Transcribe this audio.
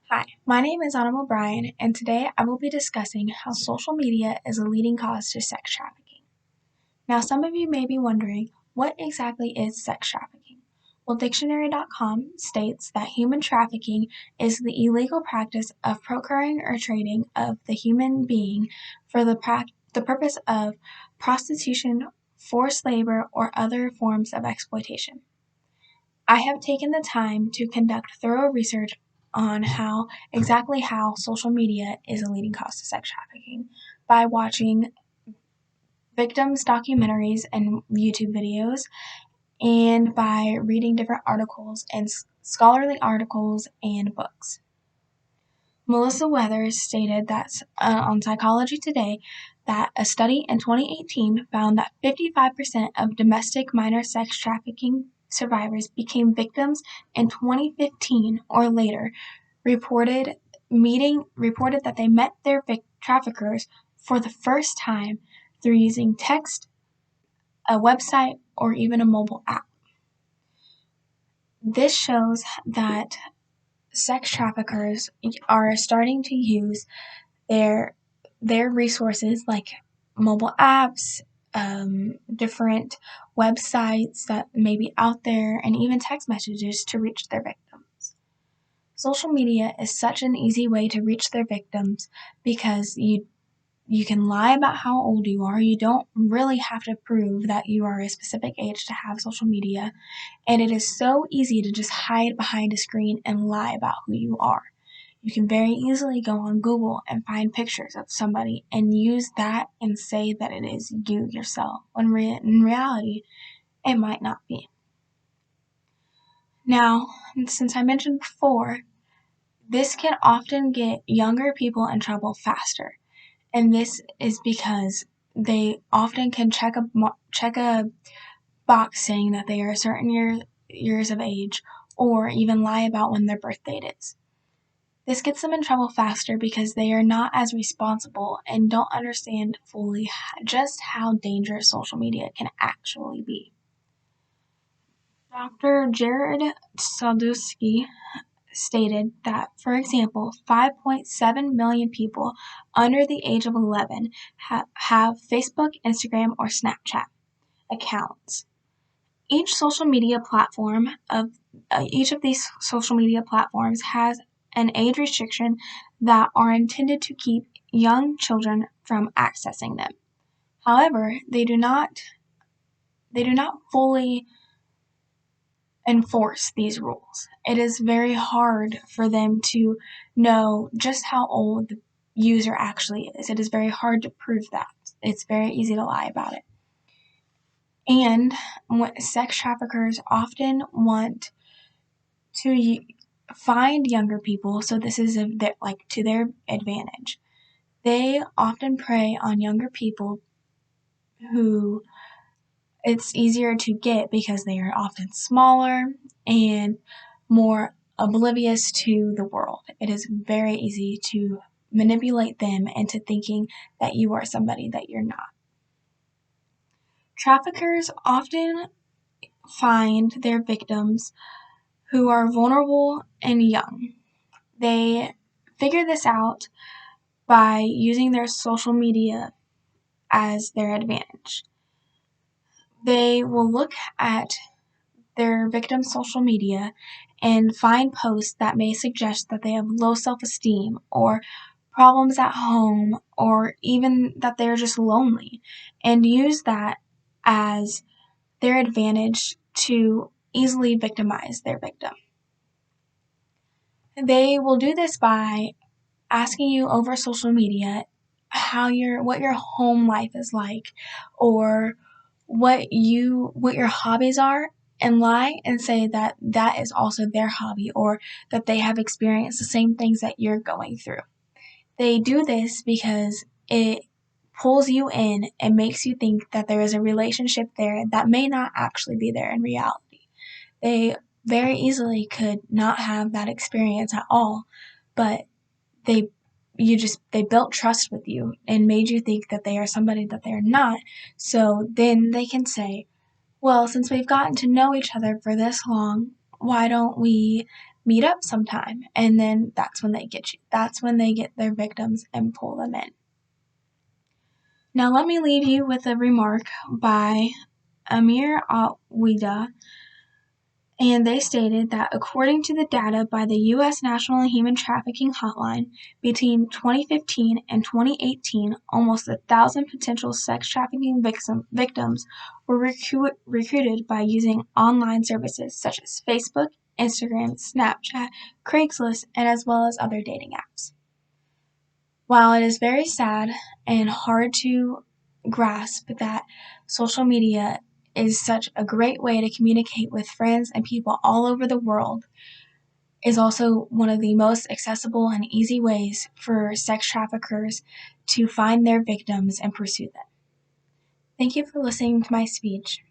Hi, my name is Autumn O'Brien, and today I will be discussing how social media is a leading cause to sex trafficking. Now, some of you may be wondering, what exactly is sex trafficking? Well, dictionary.com states that human trafficking is the illegal practice of procuring or trading of the human being for the purpose of prostitution, forced labor, or other forms of exploitation. I have taken the time to conduct thorough research on how social media is a leading cause to sex trafficking by watching victims' documentaries and YouTube videos, and by reading different articles and scholarly articles and books. Melissa Weathers stated that on Psychology Today that a study in 2018 found that 55% of domestic minor sex trafficking survivors became victims in 2015 or later, reported that they met their traffickers for the first time through using text, a website, or even a mobile app. This shows that sex traffickers are starting to use their resources like mobile apps, different websites that may be out there, and even text messages to reach their victims. Social media is such an easy way to reach their victims because you can lie about how old you are. You don't really have to prove that you are a specific age to have social media, and it is so easy to just hide behind a screen and lie about who you are. You can very easily go on Google and find pictures of somebody and use that and say that it is you yourself, when in reality, it might not be. Now, since I mentioned before, this can often get younger people in trouble faster, and this is because they often can check a box saying that they are a certain years of age, or even lie about when their birth date is. This gets them in trouble faster because they are not as responsible and don't understand fully just how dangerous social media can actually be. Dr. Jared Sadowski stated that, for example, 5.7 million people under the age of 11 have Facebook, Instagram, or Snapchat accounts. Each of these social media platforms has an age restriction that are intended to keep young children from accessing them. However, they do not fully enforce these rules. It is very hard for them to know just how old the user actually is. It is very hard to prove that. It's very easy to lie about it. And sex traffickers often want to find younger people, so this is to their advantage. They often prey on younger people who it's easier to get because they are often smaller and more oblivious to the world. It is very easy to manipulate them into thinking that you are somebody that you're not. Traffickers often find their victims who are vulnerable and young. They figure this out by using their social media as their advantage. They will look at their victim's social media and find posts that may suggest that they have low self-esteem or problems at home, or even that they're just lonely, and use that as their advantage to easily victimize their victim. They will do this by asking you over social media what your home life is like, or what your hobbies are, and lie and say that that is also their hobby, or that they have experienced the same things that you're going through. They do this because it pulls you in and makes you think that there is a relationship there that may not actually be there in reality. They very easily could not have that experience at all, but they built trust with you and made you think that they are somebody that they're not. So then they can say, well, since we've gotten to know each other for this long, why don't we meet up sometime, and then that's when they get you. That's when they get their victims and pull them in. Now let me leave you with a remark by Amir Al-Wida, and they stated that according to the data by the U.S. National Human Trafficking Hotline, between 2015 and 2018, almost 1,000 potential sex trafficking victims were recruited by using online services such as Facebook, Instagram, Snapchat, Craigslist, and as well as other dating apps. While it is very sad and hard to grasp that social media is such a great way to communicate with friends and people all over the world, is also one of the most accessible and easy ways for sex traffickers to find their victims and pursue them. Thank you for listening to my speech.